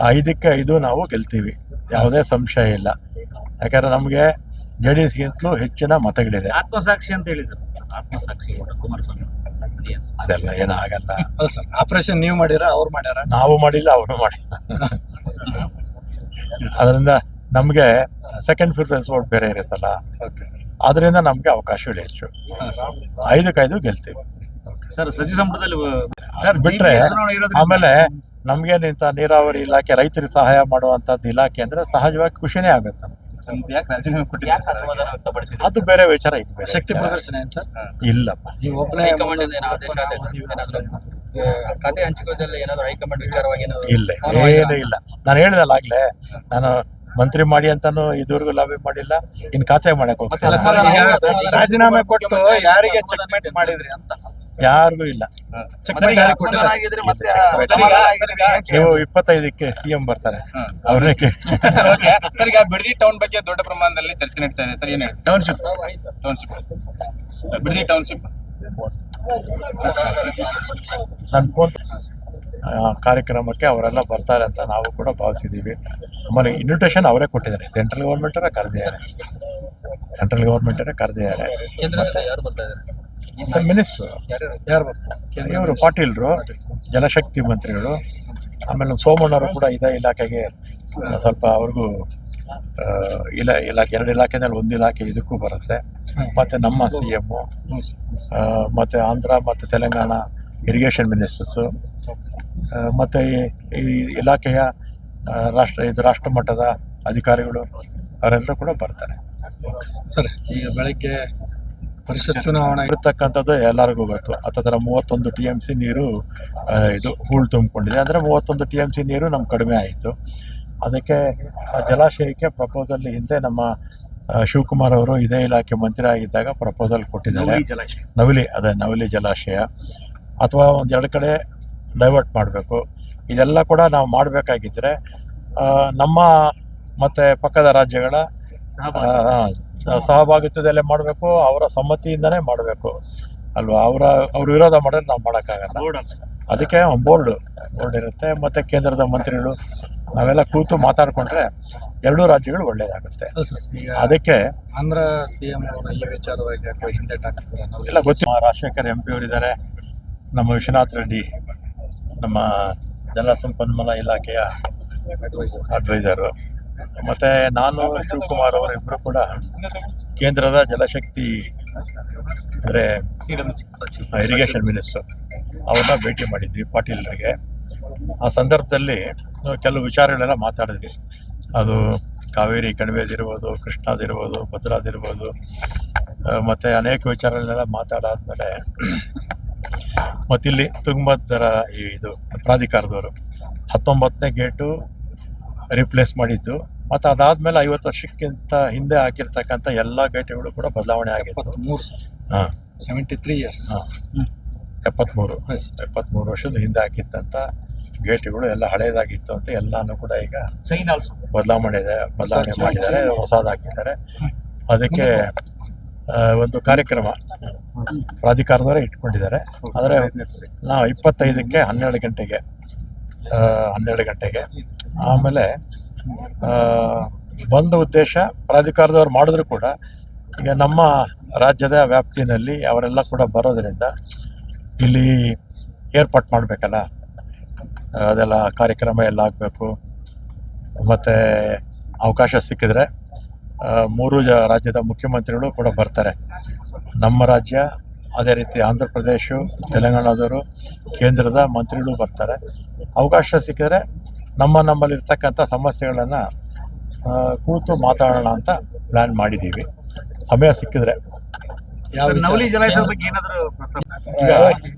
5ಕ್ಕೆ 5 ನಾವು ಗೆಲ್ತೀವಿ, ಯಾವುದೇ ಸಂಶಯ ಇಲ್ಲ. ಯಾಕಂದರೆ ನಮಗೆ JDSಗಿಂತಲೂ ಹೆಚ್ಚಿನ ಮತಗಳಿದೆ. ಆತ್ಮಸಾಕ್ಷಿ ಅಂತ ಹೇಳಿದ್ರು. ಆತ್ಮಸಾಕ್ಷಿ ಕುಮಾರಸ್ವಾಮಿ ಅದೆಲ್ಲ ಏನಾಗಲ್ಲ. ಹೌದು ಸರ್. ಆಪರೇಷನ್ ನೀವು ಮಾಡಿರಾ ಅವ್ರು ಮಾಡ್ಯಾರ? ನಾವು ಮಾಡಿಲ್ಲ, ಅವರು ಮಾಡಿಲ್ಲ. ಅದರಿಂದ ನಮಗೆ ಸೆಕೆಂಡ್ ಪ್ರಿಫರೆನ್ಸ್ ವೋಟ್ ಬೇರೆ ಇರುತ್ತಲ್ಲ, ಅದರಿಂದ ನಮಗೆ ಅವಕಾಶಗಳು ಹೆಚ್ಚು. 5ಕ್ಕೆ 5 ಗೆಲ್ತೀವಿ ಸರ್. ಸಚಿವ ಸಂಪುಟದಲ್ಲಿ ಸರ್ ಬಿಟ್ರೆ ಆಮೇಲೆ ನಮ್ಗೇನು ಇಂಥ ನೀರಾವರಿ ಇಲಾಖೆ, ರೈತರಿಗೆ ಸಹಾಯ ಮಾಡುವಂಥದ್ದು ಇಲಾಖೆ ಅಂದರೆ ಸಹಜವಾಗಿ ಖುಷಿನೇ ಆಗುತ್ತೆ. ಅದು ಬೇರೆ ವಿಚಾರ, ಇದು ಬೇರೆ. ಶಕ್ತಿ ಪ್ರದರ್ಶನ ಏನ್ ಸರ್? ಇಲ್ಲಪ್ಪ, ನೀವು ಒಬ್ಬನೇ ಖಾತೆ ಹಂಚಿಕೋದ್ರಲ್ಲಿ ಏನಾದ್ರು ಹೈಕಮಾಂಡ್ ವಿಚಾರವಾಗಿ ಇಲ್ಲ, ಏನೂ ಇಲ್ಲ. ನಾನು ಹೇಳಿದಲ್ಲ ಆಗ್ಲೇ, ನಾನು ಮಂತ್ರಿ ಮಾಡಿ ಅಂತಾನು ಇದುವರೆಗೂ ಲಾಬಿ ಮಾಡಿಲ್ಲ, ಇನ್ನು ಖಾತೆ ಮಾಡಕ್ ಹೋಗ್ತಿಲ್ಲ. ರಾಜೀನಾಮೆ ಕೊಟ್ಟು ಯಾರಿಗೆ ಚೆಕ್ಮೇಟ್ ಮಾಡಿದ್ರಿ ಅಂತ? ಯಾರಿಗೂ ಇಲ್ಲ. ಚೆಕ್ಮೇಟ್ ಯಾರಿಗೆ ಕೊಟ್ಟಿಲ್ಲ? ನೀವು 25ಕ್ಕೆ CM ಬರ್ತಾರೆ, ಅವ್ರನ್ನೇ ಕೇಳಿ. ಸರ್, ಈಗ ಬಿಡದಿ ಟೌನ್ ಬಗ್ಗೆ ದೊಡ್ಡ ಪ್ರಮಾಣದಲ್ಲಿ ಚರ್ಚೆ ನಡೀತಾ ಇದೆ ಸರ್. ಏನ್ ಹೇಳಿ? ಟೌನ್ಶಿಪ್ ಬಿಡದಿ ಟೌನ್ಶಿಪ್ ನನ್ನ ಫೋನ್ ಕಾರ್ಯಕ್ರಮಕ್ಕೆ ಅವರೆಲ್ಲ ಬರ್ತಾರೆ ಅಂತ ನಾವು ಕೂಡ ಭಾವಿಸಿದ್ದೀವಿ. ಆಮೇಲೆ ಇನ್ವಿಟೇಷನ್ ಅವರೇ ಕೊಟ್ಟಿದ್ದಾರೆ, ಸೆಂಟ್ರಲ್ ಗೌರ್ಮೆಂಟರೇ ಕರೆದಿದ್ದಾರೆ. ಮಿನಿಸ್ಟ್ರು ಯಾರು ಬರ್ತಾರೆ? ಇವರು ಪಾಟೀಲ್ರು, ಜಲಶಕ್ತಿ ಮಂತ್ರಿಗಳು. ಆಮೇಲೆ ಸೋಮಣ್ಣವರು ಕೂಡ ಇದೇ ಇಲಾಖೆಗೆ ಸ್ವಲ್ಪ ಅವ್ರಿಗೂ ಇಲಾಖೆ 2 ಇಲಾಖೆನಲ್ಲಿ 1 ಇಲಾಖೆ ಇದಕ್ಕೂ ಬರುತ್ತೆ. ಮತ್ತು ನಮ್ಮ CM, ಮತ್ತು ಆಂಧ್ರ ಮತ್ತು ತೆಲಂಗಾಣ ಇರಿಗೇಷನ್ ಮಿನಿಸ್ಟರ್ಸು, ಮತ್ತು ಈ ಇಲಾಖೆಯ ರಾಷ್ಟ್ರ ಮಟ್ಟದ ಅಧಿಕಾರಿಗಳು ಅವರೆಲ್ಲರೂ ಕೂಡ ಬರ್ತಾರೆ. ಸರ್, ಈಗ ಬೆಳಗ್ಗೆ ಪರಿಷತ್ ಚುನಾವಣೆ ಇರತಕ್ಕಂಥದ್ದು ಎಲ್ಲರಿಗೂ ಗೊತ್ತು. ಹತ್ತಿರ 31 TMC ನೀರು ಇದು ಹೂಳು ತುಂಬಿಕೊಂಡಿದೆ. ಅಂದರೆ 31 TMC ನೀರು ನಮ್ಗೆ ಕಡಿಮೆ ಆಯಿತು. ಅದಕ್ಕೆ ಜಲಾಶಯಕ್ಕೆ ಪ್ರಪೋಸಲ್ ಹಿಂದೆ ನಮ್ಮ ಶಿವಕುಮಾರ್ ಅವರು ಇದೇ ಇಲಾಖೆ ಮಂತ್ರಿ ಆಗಿದ್ದಾಗ ಪ್ರಪೋಸಲ್ ಕೊಟ್ಟಿದ್ದಾರೆ. ನವಲಿ ಜಲಾಶಯ ಅಥವಾ 1-2 ಕಡೆ ಡೈವರ್ಟ್ ಮಾಡಬೇಕು. ಇದೆಲ್ಲ ಕೂಡ ನಾವು ಮಾಡಬೇಕಾಗಿದ್ದರೆ ನಮ್ಮ ಮತ್ತು ಪಕ್ಕದ ರಾಜ್ಯಗಳ ಸಹಭಾಗಿತ್ವದಲ್ಲೇ ಮಾಡಬೇಕು, ಅವರ ಸಮ್ಮತಿಯಿಂದನೇ ಮಾಡಬೇಕು ಅಲ್ವಾ. ಅವರು ವಿರೋಧ ಮಾಡಿದ್ರೆ ನಾವು ಮಾಡೋಕ್ಕಾಗಲ್ಲ. ಅದಕ್ಕೆ ಬೋರ್ಡ್ ಇರುತ್ತೆ, ಮತ್ತು ಕೇಂದ್ರದ ಮಂತ್ರಿಗಳು ನಾವೆಲ್ಲ ಕೂತು ಮಾತಾಡಿಕೊಂಡ್ರೆ 2 ರಾಜ್ಯಗಳು ಒಳ್ಳೇದಾಗುತ್ತೆ. ಅದಕ್ಕೆ ಆಂಧ್ರ CM ಅವರು ಈ ವಿಚಾರವಾಗಿ ಹಿಂದೆಟಾಗ್ತಿದ್ದಾರೆ ಎಲ್ಲ ಗೊತ್ತು. ರಾಜಶೇಖರ್ MP ಅವರಿದ್ದಾರೆ, ನಮ್ಮ ವಿಶ್ವನಾಥ್ ರೆಡ್ಡಿ ನಮ್ಮ ಜಲಸಂಪನ್ಮೂಲ ಇಲಾಖೆಯ ಅಡ್ವೈಸರು, ಮತ್ತು ನಾನು ಶಿವಕುಮಾರ್ ಅವರಿಬ್ಬರು ಕೂಡ ಕೇಂದ್ರದ ಜಲಶಕ್ತಿ ಅಂದರೆ ಇರಿಗೇಷನ್ ಮಿನಿಸ್ಟರ್ ಅವ್ರನ್ನ ಭೇಟಿ ಮಾಡಿದ್ವಿ, ಪಾಟೀಲ್ರಿಗೆ. ಆ ಸಂದರ್ಭದಲ್ಲಿ ಕೆಲವು ವಿಚಾರಗಳೆಲ್ಲ ಮಾತಾಡಿದ್ವಿ. ಅದು ಕಾವೇರಿ ಕಣಿವೆದಿರ್ಬೋದು, ಕೃಷ್ಣದಿರ್ಬೋದು, ಭದ್ರಾದಿರ್ಬೋದು, ಮತ್ತು ಅನೇಕ ವಿಚಾರಗಳನ್ನೆಲ್ಲ ಮಾತಾಡಾದ್ಮೇಲೆ ಮತ್ತಿಲ್ಲಿ ತುಂಗಭದ್ರಾ ಇದು ಪ್ರಾಧಿಕಾರದವರು 19ನೇ ಗೇಟು ರಿಪ್ಲೇಸ್ ಮಾಡಿದ್ದು, ಮತ್ತು ಅದಾದಮೇಲೆ 50 ವರ್ಷಕ್ಕಿಂತ ಹಿಂದೆ ಹಾಕಿರ್ತಕ್ಕಂಥ ಎಲ್ಲ ಗೇಟ್ಗಳು ಕೂಡ ಬದಲಾವಣೆ ಆಗಿತ್ತು. 73 ಇಯರ್ಸ್ 73 ವರ್ಷದ ಹಿಂದೆ ಹಾಕಿದ್ದಂಥ ಗೇಟ್ಗಳು ಎಲ್ಲ ಹಳೇದಾಗಿತ್ತು ಅಂತ ಎಲ್ಲಾನು ಕೂಡ ಈಗ ಬದಲಾವಣೆ ಮಾಡಿದ್ದಾರೆ, ಹೊಸದು ಹಾಕಿದ್ದಾರೆ. ಅದಕ್ಕೆ ಒಂದು ಕಾರ್ಯಕ್ರಮ ಪ್ರಾಧಿಕಾರದವರೇ ಇಟ್ಕೊಂಡಿದ್ದಾರೆ. ಆದರೆ ನಾವು 25ಕ್ಕೆ 12 ಗಂಟೆಗೆ ಆಮೇಲೆ ಒಂದು ಉದ್ದೇಶ ಪ್ರಾಧಿಕಾರದವ್ರು ಮಾಡಿದ್ರು ಕೂಡ ಈಗ ನಮ್ಮ ರಾಜ್ಯದ ವ್ಯಾಪ್ತಿನಲ್ಲಿ ಅವರೆಲ್ಲ ಕೂಡ ಬರೋದರಿಂದ ಇಲ್ಲಿ ಏರ್ಪಾಟ್ ಮಾಡಬೇಕಲ್ಲ, ಅದೆಲ್ಲ ಕಾರ್ಯಕ್ರಮ ಎಲ್ಲ ಆಗಬೇಕು. ಮತ್ತು ಅವಕಾಶ ಸಿಕ್ಕಿದ್ರೆ 3 ರಾಜ್ಯದ ಮುಖ್ಯಮಂತ್ರಿಗಳು ಕೂಡ ಬರ್ತಾರೆ. ನಮ್ಮ ರಾಜ್ಯ, ಅದೇ ರೀತಿ ಆಂಧ್ರ ಪ್ರದೇಶ, ತೆಲಂಗಾಣದವರು, ಕೇಂದ್ರದ ಮಂತ್ರಿಗಳು ಬರ್ತಾರೆ. ಅವಕಾಶ ಸಿಕ್ಕಿದ್ರೆ ನಮ್ಮಲ್ಲಿರ್ತಕ್ಕಂಥ ಸಮಸ್ಯೆಗಳನ್ನು ಕೂತು ಮಾತಾಡೋಣ ಅಂತ ಪ್ಲ್ಯಾನ್ ಮಾಡಿದ್ದೀವಿ. ಸಮಯ ಸಿಕ್ಕಿದ್ರೆ ನವಲಿ ಜಲಾಶಯದ ಬಗ್ಗೆ ಏನಾದರೂ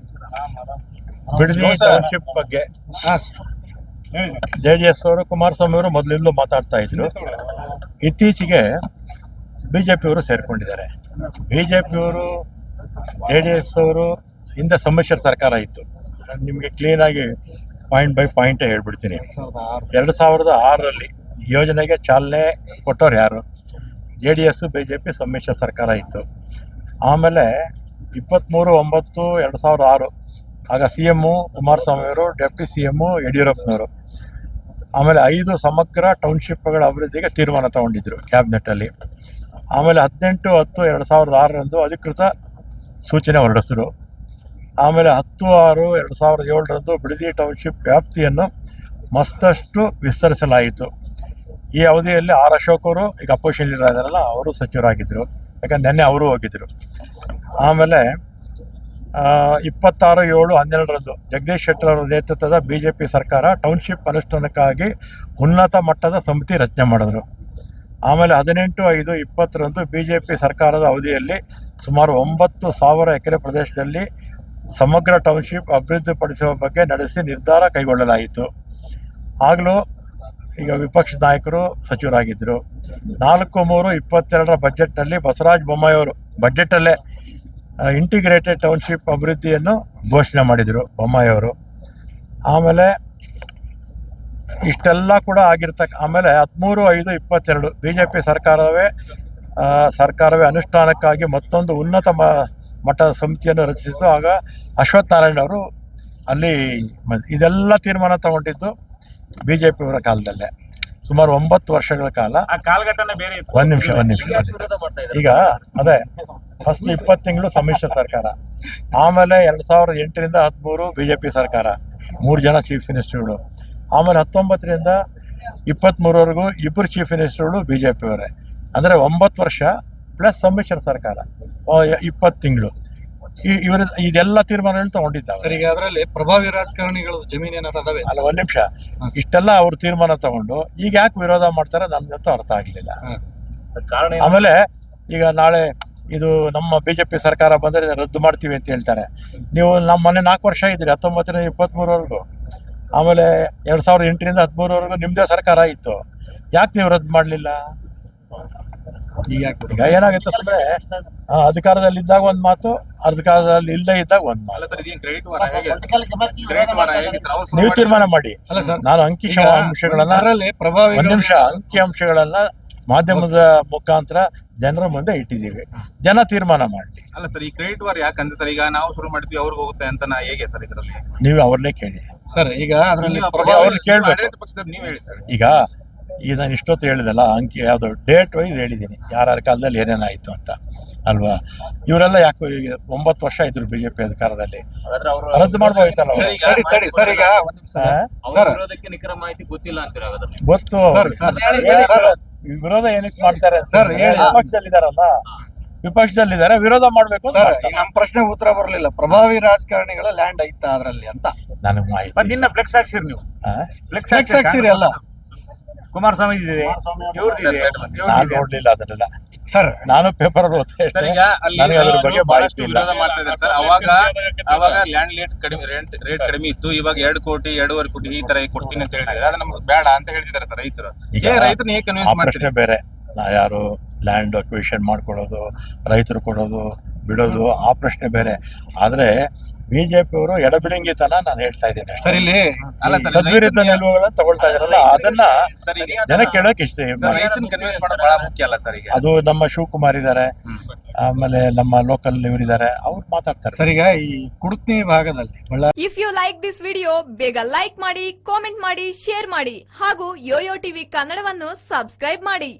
ಬಿಡದಿ ಟೌನ್ಶಿಪ್ ಬಗ್ಗೆ JDS ಅವರು, ಕುಮಾರಸ್ವಾಮಿ ಅವರು ಮೊದಲಿಂದಲೂ ಮಾತಾಡ್ತಾ ಇದ್ರು. ಇತ್ತೀಚೆಗೆ BJP ಅವರು ಸೇರ್ಕೊಂಡಿದ್ದಾರೆ. BJP ಅವರು, JDS ಅವರು ಹಿಂದೆ ಸಮ್ಮಿಶ್ರ ಸರ್ಕಾರ ಇತ್ತು. ನಿಮಗೆ ಕ್ಲೀನಾಗಿ ಪಾಯಿಂಟ್ ಬೈ ಪಾಯಿಂಟೇ ಹೇಳ್ಬಿಡ್ತೀನಿ. 2006ರಲ್ಲಿ ಯೋಜನೆಗೆ ಚಾಲನೆ ಕೊಟ್ಟವ್ರು ಯಾರು? JDS BJP ಸಮ್ಮಿಶ್ರ ಸರ್ಕಾರ ಇತ್ತು. ಆಮೇಲೆ 23/9/2006 ಆಗ CM ಕುಮಾರಸ್ವಾಮಿಯವರು, ಡೆಪ್ಟಿ CM ಯಡಿಯೂರಪ್ಪನವರು. ಆಮೇಲೆ 5 ಸಮಗ್ರ ಟೌನ್ಶಿಪ್ಗಳ ಅಭಿವೃದ್ಧಿಗೆ ತೀರ್ಮಾನ ತಗೊಂಡಿದ್ರು ಕ್ಯಾಬಿನೆಟ್ಟಲ್ಲಿ. ಆಮೇಲೆ 18/10/2006 ಅಧಿಕೃತ ಸೂಚನೆ ಹೊರಡಿಸಿದ್ರು. ಆಮೇಲೆ 10/6/2007 ಬಿಡದಿ ಟೌನ್ಶಿಪ್ ವ್ಯಾಪ್ತಿಯನ್ನು ಮತ್ತಷ್ಟು ವಿಸ್ತರಿಸಲಾಯಿತು. ಈ ಅವಧಿಯಲ್ಲಿ ಆರ್ ಅಶೋಕ್ ಅವರು, ಈಗ ಅಪೋಸಿಷನ್ ಲೀಡರ್ ಇದ್ದಾರಲ್ಲ, ಅವರು ಸಚಿವರಾಗಿದ್ದರು. ಯಾಕಂದ್ರೆ ನೆನ್ನೆ ಅವರು ಹೋಗಿದ್ದರು. ಆಮೇಲೆ 26/7/12 ಜಗದೀಶ್ ಶೆಟ್ಟರ್ ಅವರ ನೇತೃತ್ವದ BJP ಸರ್ಕಾರ ಟೌನ್ಶಿಪ್ ಅನುಷ್ಠಾನಕ್ಕಾಗಿ ಉನ್ನತ ಮಟ್ಟದ ಸಮಿತಿ ರಚನೆ ಮಾಡಿದ್ರು. ಆಮೇಲೆ 18/5/20 BJP ಸರ್ಕಾರದ ಅವಧಿಯಲ್ಲಿ ಸುಮಾರು 9,000 ಎಕರೆ ಪ್ರದೇಶದಲ್ಲಿ ಸಮಗ್ರ ಟೌನ್ಶಿಪ್ ಅಭಿವೃದ್ಧಿಪಡಿಸುವ ಬಗ್ಗೆ ನಡೆಸಿ ನಿರ್ಧಾರ ಕೈಗೊಳ್ಳಲಾಯಿತು. ಆಗಲೂ ಈಗ ವಿಪಕ್ಷ ನಾಯಕರು ಸಚಿವರಾಗಿದ್ದರು. 4/3/22 ಬಜೆಟ್ನಲ್ಲಿ ಬಸವರಾಜ ಬೊಮ್ಮಾಯಿ ಅವರು ಬಜೆಟಲ್ಲೇ ಇಂಟಿಗ್ರೇಟೆಡ್ ಟೌನ್ಶಿಪ್ ಅಭಿವೃದ್ಧಿಯನ್ನು ಘೋಷಣೆ ಮಾಡಿದರು ಬೊಮ್ಮಾಯಿ ಅವರು. ಆಮೇಲೆ ಇಷ್ಟೆಲ್ಲ ಕೂಡ ಆಮೇಲೆ 13/5/22 BJP ಸರ್ಕಾರವೇ ಅನುಷ್ಠಾನಕ್ಕಾಗಿ ಮತ್ತೊಂದು ಉನ್ನತ ಮಟ್ಟದ ಸಮಿತಿಯನ್ನು ರಚಿಸಿತು. ಆಗ ಅಶ್ವಥ್ ನಾರಾಯಣ ಅವರು ಅಲ್ಲಿ ಇದೆಲ್ಲ ತೀರ್ಮಾನ ತಗೊಂಡಿದ್ದು BJP ಅವರ ಕಾಲದಲ್ಲೇ, ಸುಮಾರು 9 ವರ್ಷಗಳ ಕಾಲ. ಆ ಕಾಲಘಟ್ಟನೆ ಬೇರೆ ಇತ್ತು. ಒಂದ್ ನಿಮಿಷ ಈಗ ಅದೇ ಫಸ್ಟ್ 20 ತಿಂಗಳು ಸಮ್ಮಿಶ್ರ ಸರ್ಕಾರ, ಆಮೇಲೆ 2008 13 BJP ಸರ್ಕಾರ, 3 ಜನ ಚೀಫ್ ಮಿನಿಸ್ಟರ್ಗಳು. ಆಮೇಲೆ 19 23 ಇಬ್ಬರು ಚೀಫ್ ಮಿನಿಸ್ಟರ್ಗಳು BJP ಅವರೇ. ಅಂದರೆ 9 ವರ್ಷ ಪ್ಲಸ್ ಸಮ್ಮಿಶ್ರ ಸರ್ಕಾರ 20 ತಿಂಗಳು. ಇವರು ಇದೆಲ್ಲ ತೀರ್ಮಾನಗಳು ತಗೊಂಡಿದ್ದಾವೆ. ಸರ್, ಈಗ ಅದರಲ್ಲಿ ಪ್ರಭಾವಿ ರಾಜಕಾರಣಿಗಳ ಜಮೀನು ಏನಾರು ಅದಾವೆ? ಅಲ್ಲ, ಒಂದ್ ನಿಮಿಷ. ಇಷ್ಟೆಲ್ಲ ಅವ್ರು ತೀರ್ಮಾನ ತಗೊಂಡು ಈಗ ಯಾಕೆ ವಿರೋಧ ಮಾಡ್ತಾರೆ ನನ್ಗಂತೂ ಅರ್ಥ ಆಗಲಿಲ್ಲ. ಕಾರಣ ಆಮೇಲೆ ಈಗ ನಾಳೆ ಇದು ನಮ್ಮ BJP ಸರ್ಕಾರ ಬಂದರೆ ರದ್ದು ಮಾಡ್ತೀವಿ ಅಂತ ಹೇಳ್ತಾರೆ. ನೀವು ನಮ್ಮ ಮೊನ್ನೆ 4 ವರ್ಷ ಇದ್ದೀರಿ, 19-23 ಆಮೇಲೆ 2008-13 ನಿಮ್ಮದೇ ಸರ್ಕಾರ ಇತ್ತು. ಯಾಕೆ ನೀವು ರದ್ದು ಮಾಡಲಿಲ್ಲ? ಈಗ ಏನಾಗುತ್ತೆ, ಸುಮ್ಮನೆ ಅಧಿಕಾರದಲ್ಲಿ ಇದ್ದಾಗ ಒಂದು ಮಾತು, ಅಧಿಕಾರದಲ್ಲಿ ಇಲ್ಲದೆ ಇದ್ದಾಗ ಒಂದು ಮಾತು. ಅಲ್ಲ ಸರ್, ಇದೇನು ಕ್ರೆಡಿಟ್ ವಾರ ಹೇಗೆ? ಕ್ರೆಡಿಟ್ ವಾರ ಹೇಗೆ ಸರ್? ಅವ್ರು ನೀವು ತೀರ್ಮಾನ ಮಾಡಿ. ಅಲ್ಲ ಸರ್, ನಾನು ಅಂಕಿಅಂಶಗಳನ್ನ ಪ್ರಭಾವಿ ಒಂದ್ ನಿಮಿಷ ಅಂಕಿಅಂಶಗಳನ್ನ ಮಾಧ್ಯಮದ ಮುಖಾಂತರ ಜನರ ಮುಂದೆ ಇಟ್ಟಿದ್ದೀವಿ. ಜನ ತೀರ್ಮಾನ ಮಾಡಲಿ. ಅಲ್ಲ ಸರ್, ಈ ಕ್ರೆಡಿಟ್ ವಾರ್ ಯಾಕಂದ್ರೆ ಸರ್, ಈಗ ನಾವು ಶುರು ಮಾಡಿದ್ವಿ ಅವ್ರಿಗೆ ಹೋಗುತ್ತೆ ಅಂತ ಹೇಗೆ ಸರ್ ಇದರಲ್ಲಿ? ನೀವು ಅವ್ರನ್ನೇ ಕೇಳಿ ಸರ್. ಈಗ ಅದರಲ್ಲಿ ಅವ್ರನ್ನ ಕೇಳ್ಬೇಕು. ಆಡಳಿತ ಪಕ್ಷದವ್ರು ನೀವು ಹೇಳಿ ಸರ್. ಈಗ ನಾನು ಇಷ್ಟೊತ್ತು ಹೇಳಿದಲ್ಲ, ಅಂಕಿ ಯಾವುದು ಡೇಟ್ ವೈಸ್ ಹೇಳಿದ್ದೀನಿ, ಯಾರ್ಯಾರ ಕಾಲದಲ್ಲಿ ಏನೇನಾಯಿತು ಅಂತ ಅಲ್ವಾ. ಇವರೆಲ್ಲ ಯಾಕೆ 9 ವರ್ಷ ಇದ್ರು BJP ಅಧಿಕಾರದಲ್ಲಿ, ರದ್ದು ಮಾಡ್ಬೋಯ್ತಲ್ಲ ಅವ್ರು. ಸರ್, ಈಗ ಸರ್ ವಿರೋಧಕ್ಕೆ ನಿಖರ ಮಾಹಿತಿ ಗೊತ್ತಿಲ್ಲ ಅಂತೀರಾ? ಗೊತ್ತು ವಿರೋಧ ಏನಕ್ಕೆ ಮಾಡ್ತಾರೆ ಸರ್, ಹೇಳಿ. ವಿಪಕ್ಷದಲ್ಲಿದ್ದಾರೆ, ವಿರೋಧ ಮಾಡ್ಬೇಕು ಸರ್. ನಮ್ಮ ಪ್ರಶ್ನೆ ಉತ್ತರ ಬರಲಿಲ್ಲ. ಪ್ರಭಾವಿ ರಾಜಕಾರಣಿಗಳ ಲ್ಯಾಂಡ್ ಐತಾ ಅದರಲ್ಲಿ ಅಂತ ನನಗೆ ಮಾಹಿತಿ. ಮತ್ತೆ ಇನ್ನ ಫ್ಲೆಕ್ಸ್ ಹಾಕ್ಸಿರಿ ನೀವು? ಫ್ಲೆಕ್ಸ್ ಹಾಕ್ಸಿರಿ ಅಲ್ಲ? ಕುಮಾರಸ್ವಾಮಿ ಇದೆ, ಇವ್ರದ್ದಿದೆ, ನಾನು ನೋಡ್ಲಿಲ್ಲ ಅದನ್ನೆಲ್ಲ. ಸರ್, ನಾನು ಪೇಪರ್ ಓದ್ತಾ ಸರ್, ಇದ್ದೆ, ಈಗ ಅಲ್ಲಿ ನನಗೆ ಅದ್ರ ಬಗ್ಗೆ ಬಹಳಷ್ಟು ಮಾಹಿತಿ ಇಲ್ಲ. ವಿರೋಧ ಮಾಡ್ತಾ ಇದ್ದಾರೆ ಸರ್. ಅವಾಗ ಲ್ಯಾಂಡ್ ರೇಟ್ ಕಡಿಮೆ ಇತ್ತು, ಇವಾಗ 2 ಕೋಟಿ 2.5 ಕೋಟಿ ಈ ತರ ಕೊಡ್ತೀನಿ ಅಂತ ಹೇಳಿದ್ರೆ ಅದು ನಮ್ಗೆ ಬೇಡ ಅಂತ ಹೇಳ್ತಿದ್ದಾರೆ ಸರ್ ರೈತರು. ಈಗ ರೈತರನ್ನ ಹೇಗೆ ಆ ಕನ್ವಿನ್ಸ್ ಮಾಡ್ತೀರಿ? ಪ್ರಶ್ನೆ ಬೇರೆ. ಯಾರು ಲ್ಯಾಂಡ್ ಅಕ್ವಿಷನ್ ಮಾಡ್ಕೊಳ್ಳೋದು, ರೈತರು ಕೊಡೋದು ಬಿಡೋದು, ಆ ಪ್ರಶ್ನೆ ಬೇರೆ. ಆದ್ರೆ BJP ಅವರು ಎಡಬಿಡಂಗಿತನ ನಾನು ಹೇಳ್ತಾ ಇದ್ದೀನಿ. ಸರ್, ಇಲ್ಲಿ ಅಲ್ಲ ಸರ್, ತದ್ವಿರುದ್ಧ ನಿಲುವುಗಳನ್ನ ತಗೊಳ್ತಾ ಇದಾರಲ್ಲ, ಅದನ್ನ ಸರ್ ಈಗ ಜನ ಕೇಳೋಕೆ ಇಷ್ಟ. ಸರ್, ರೈತನ ಕನ್ವಿನ್ಸ್ ಮಾಡೋದು ಬಹಳ ಮುಖ್ಯ ಅಲ್ಲ ಸರ್. ಈಗ ಅದು ನಮ್ಮ ಶಿವಕುಮಾರ್ ಇದ್ದಾರೆ, ಆಮೇಲೆ ನಮ್ಮ ಲೋಕಲ್ ಇವರಿದ್ದಾರೆ, ಅವ್ರು ಮಾತಾಡ್ತಾರೆ. ಸರ್, ಈಗ ಈ ಕುಡ್ತಿ ಭಾಗದಲ್ಲಿ if you like this video, ಬೇಗ ಲೈಕ್ ಮಾಡಿ, ಕಾಮೆಂಟ್ ಮಾಡಿ, ಶೇರ್ ಮಾಡಿ ಹಾಗೂ ಯೋಯೋ ಟಿವಿ ಕನ್ನಡವನ್ನು ಸಬ್ಸ್ಕ್ರೈಬ್ ಮಾಡಿ.